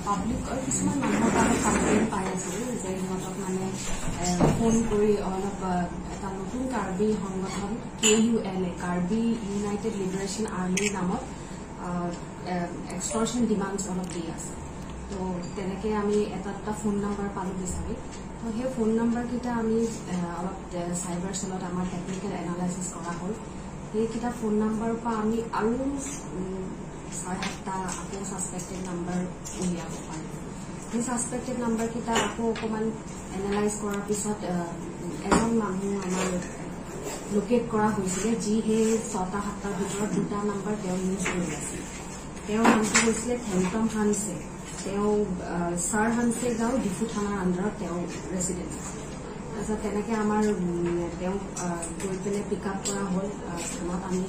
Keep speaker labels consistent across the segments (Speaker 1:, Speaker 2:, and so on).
Speaker 1: পাব্লিকৰ কিছুমান মানুহৰ পৰা কমপ্লেইন পাই আছিলোঁ যে সিহঁতক মানে ফোন কৰি অলপ এটা নতুন কাৰ্বি সংগঠন KULA কাৰ্বি ইউনাইটেড লিবাৰেশ্যন আৰ্মিৰ নামত এক্সটৰ্শ্যন ডিমাণ্ডছ অলপ দি আছে। তো তেনেকৈ আমি এটা ফোন নম্বৰ পালোঁ বিচাৰি। তো সেই ফোন নম্বৰকেইটা আমি অলপ চাইবাৰ চেলত আমাৰ টেকনিকেল এনালাইচিছ কৰা হ'ল। সেইকেইটা ফোন নম্বৰৰ পৰা আমি আৰু 6-7টা আকৌ ছাছপেক্টেড নম্বৰ উলিয়াব পাৰোঁ। সেই ছাছপেক্টেড নম্বৰকেইটা আকৌ অকণমান এনালাইজ কৰাৰ পিছত এজন মানুহ আমাৰ লোকেট কৰা হৈছিলে যি সেই 6-7টাৰ ভিতৰত 2টা নম্বৰ তেওঁ ইউজ কৰি আছিল। তেওঁৰ নামটো হৈছিলে থেংটম হানছে। তেওঁ ছাৰ হানছে গাঁও ডিফু থানাৰ আণ্ডাৰত তেওঁ ৰেচিডেণ্ট। তাৰপিছত তেনেকৈ আমাৰ তেওঁক গৈ পেলাই পিক আপ কৰা হ'ল। থানাত আমি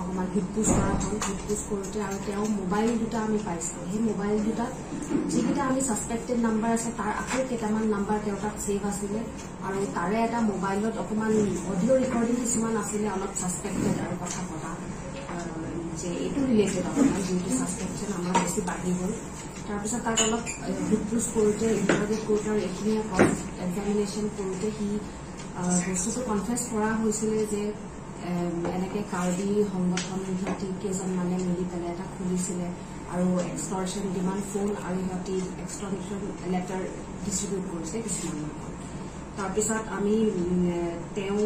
Speaker 1: অকণমান হিটপুচ কৰা হ'ল। হিটপুচ কৰোঁতে আৰু তেওঁ মোবাইল 2টা আমি পাইছিলোঁ। সেই মোবাইল 2টাত যিকেইটা আমি ছাছপেক্টেড নম্বৰ আছে তাৰ আকৌ কেইটামান নম্বৰ তেওঁ তাত ছেভ আছিলে আৰু তাৰে এটা মোবাইলত অকণমান অডিঅ' ৰেকৰ্ডিং কিছুমান আছিলে অলপ ছাছপেক্টেড আৰু কথা পতা যে এইটো ৰিলেটেড অকণমান যিহেতু ছাছপেকশ্যন আমাৰ বেছি বাঢ়ি গ'ল। তাৰপিছত তাক অলপ হিটপুচ কৰোঁতে ইণ্টাৰগেট কৰোঁতে আৰু এইখিনি ক্ৰছ এক্সামিনেশ্যন কৰোঁতে সি বস্তুটো কনফেছ কৰা হৈছিলে যে এনেকৈ কাৰ্বি সংগঠন সিহঁতি কেইজনমানে মিলি পেলাই এটা খুলিছিলে আৰু এক্সটৰ্শ্যন ডিমাণ্ড ফোন আৰু সিহঁতি এক্সটৰ্শ্যন লেটাৰ ডিষ্ট্ৰিবিউট কৰিছে কিছুমান মানুহক। তাৰপিছত আমি তেওঁ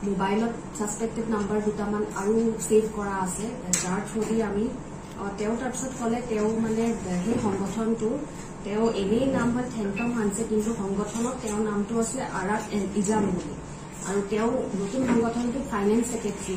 Speaker 1: মোবাইলত ছাছপেক্টেড নম্বৰ 2টামান আৰু ছেভ কৰা আছে যাৰ থ্ৰুদি আমি তেওঁ তাৰপিছত ক'লে তেওঁ মানে সেই সংগঠনটো তেওঁ এনেই নাম হয় থেংটম হানছে কিন্তু সংগঠনত তেওঁৰ নামটো আছিলে আৰাক ইজাম বুলি আৰু তেওঁ নতুন সংগঠনটো ফাইনেন্স ছেক্ৰেটাৰী